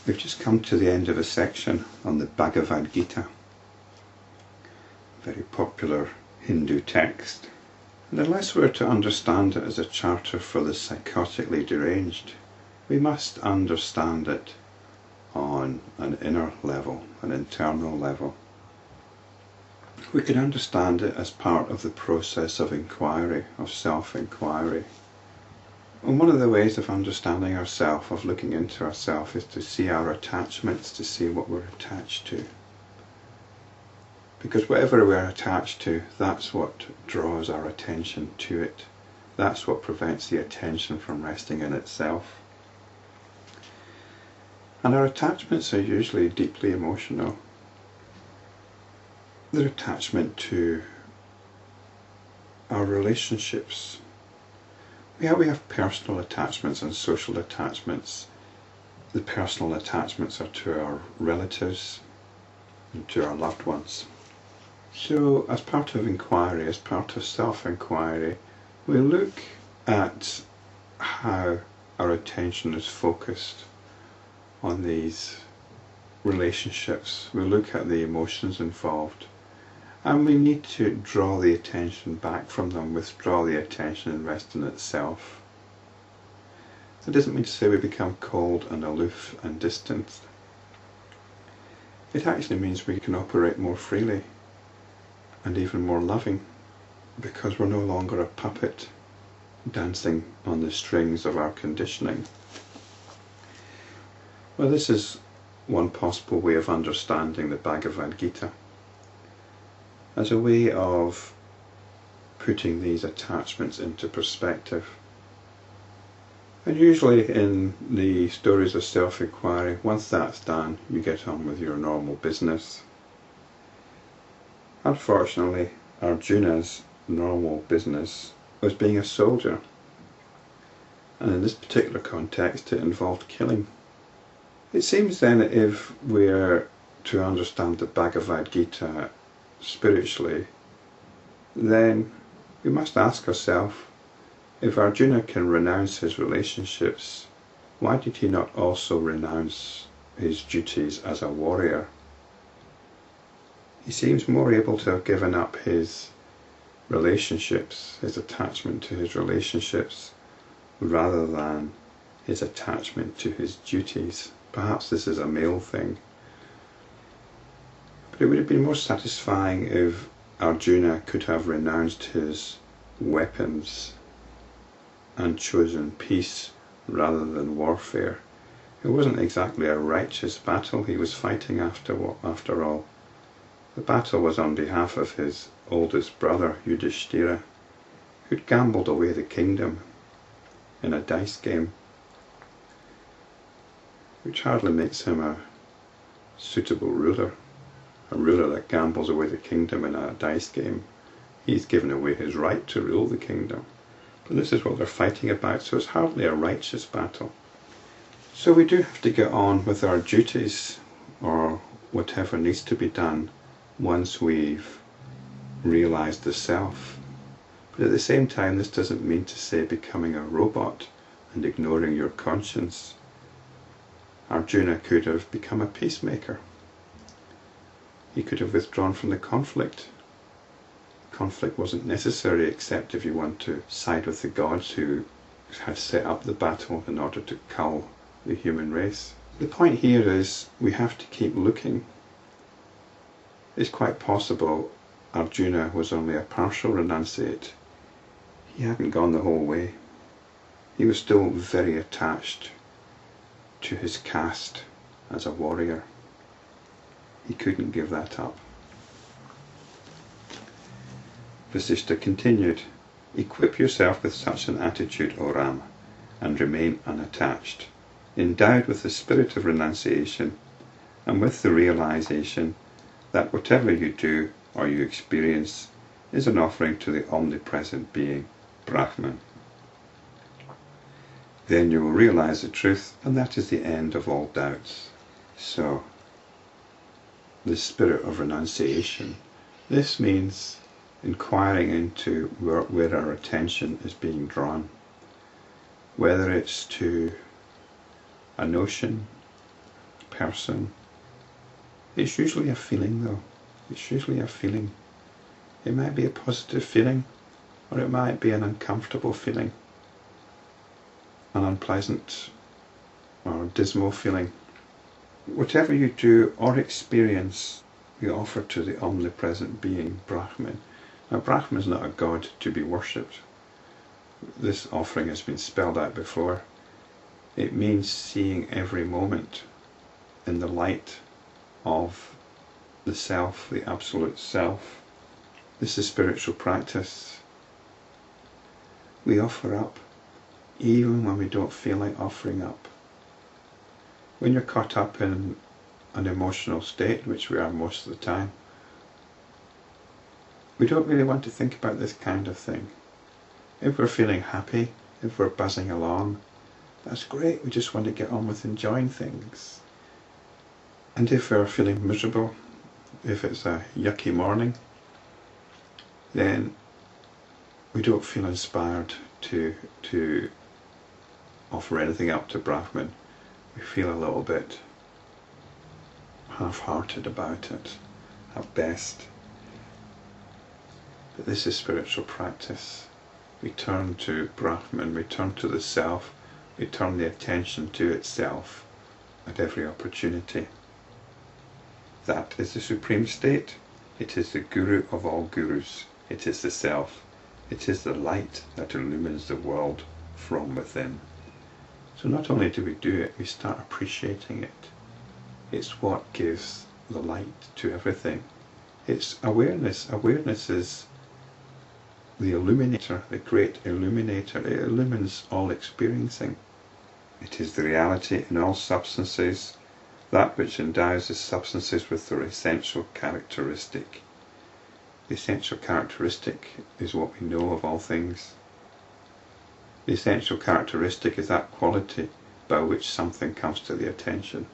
We've just come to the end of a section on the Bhagavad Gita, a very popular Hindu text. And unless we're to understand it as a charter for the psychotically deranged, we must understand it on an inner level, an internal level. We can understand it as part of the process of inquiry, of self-enquiry. And one of the ways of understanding ourselves, of looking into ourselves, is to see our attachments, to see what we're attached to. Because whatever we're attached to, that's what draws our attention to it. That's what prevents the attention from resting in itself. And our attachments are usually deeply emotional. They're attachment to our relationships. We have personal attachments and social attachments. The personal attachments are to our relatives and to our loved ones. So as part of inquiry, as part of self-enquiry, we look at how our attention is focused on these relationships. We look at the emotions involved, and we need to draw the attention back from them, withdraw the attention and rest in itself. That doesn't mean to say we become cold and aloof and distant. It actually means we can operate more freely and even more loving, because we're no longer a puppet dancing on the strings of our conditioning. Well, this is one possible way of understanding the Bhagavad Gita, as a way of putting these attachments into perspective. And usually in the stories of self-inquiry, once that's done, you get on with your normal business. Unfortunately, Arjuna's normal business was being a soldier, and in this particular context it involved killing. It seems then that if we're to understand the Bhagavad Gita spiritually, then we must ask ourselves, if Arjuna can renounce his relationships, why did he not also renounce his duties as a warrior? He seems more able to have given up his relationships, his attachment to his relationships, rather than his attachment to his duties. Perhaps this is a male thing. But it would have been more satisfying if Arjuna could have renounced his weapons and chosen peace rather than warfare. It wasn't exactly a righteous battle he was fighting after all. The battle was on behalf of his oldest brother, Yudhishthira, who'd gambled away the kingdom in a dice game, which hardly makes him a suitable ruler. A ruler that gambles away the kingdom in a dice game. He's given away his right to rule the kingdom. But this is what they're fighting about, so it's hardly a righteous battle. So we do have to get on with our duties, or whatever needs to be done, once we've realised the self. But at the same time, this doesn't mean to say becoming a robot and ignoring your conscience. Arjuna could have become a peacemaker. He could have withdrawn from the conflict. Conflict wasn't necessary except if you want to side with the gods who had set up the battle in order to cull the human race. The point here is we have to keep looking. It's quite possible Arjuna was only a partial renunciate. He hadn't gone the whole way. He was still very attached to his caste as a warrior. He couldn't give that up. Vasistha continued, "Equip yourself with such an attitude, O Ram, and remain unattached, endowed with the spirit of renunciation, and with the realization that whatever you do or you experience is an offering to the omnipresent being, Brahman. Then you will realize the truth, and that is the end of all doubts." So, the spirit of renunciation, this means inquiring into where our attention is being drawn, whether it's to a notion, person. It's usually a feeling though. It's usually a feeling. It might be a positive feeling, or it might be an uncomfortable feeling, an unpleasant or dismal feeling. Whatever you do or experience, you offer to the omnipresent being, Brahman. Now, Brahman is not a god to be worshipped. This offering has been spelled out before. It means seeing every moment in the light of the self, the absolute self. This is spiritual practice. We offer up even when we don't feel like offering up. When you're caught up in an emotional state, which we are most of the time, we don't really want to think about this kind of thing. If we're feeling happy, if we're buzzing along, that's great. We just want to get on with enjoying things. And if we're feeling miserable, if it's a yucky morning, then we don't feel inspired to offer anything up to Brahman. We feel a little bit half-hearted about it, at best. But this is spiritual practice. We turn to Brahman, we turn to the self, we turn the attention to itself at every opportunity. That is the supreme state. It is the guru of all gurus. It is the self. It is the light that illumines the world from within. So not only do we do it, we start appreciating it. It's what gives the light to everything. It's awareness. Awareness is the illuminator, the great illuminator. It illumines all experiencing. It is the reality in all substances, that which endows the substances with their essential characteristic. The essential characteristic is what we know of all things. The essential characteristic is that quality by which something comes to the attention.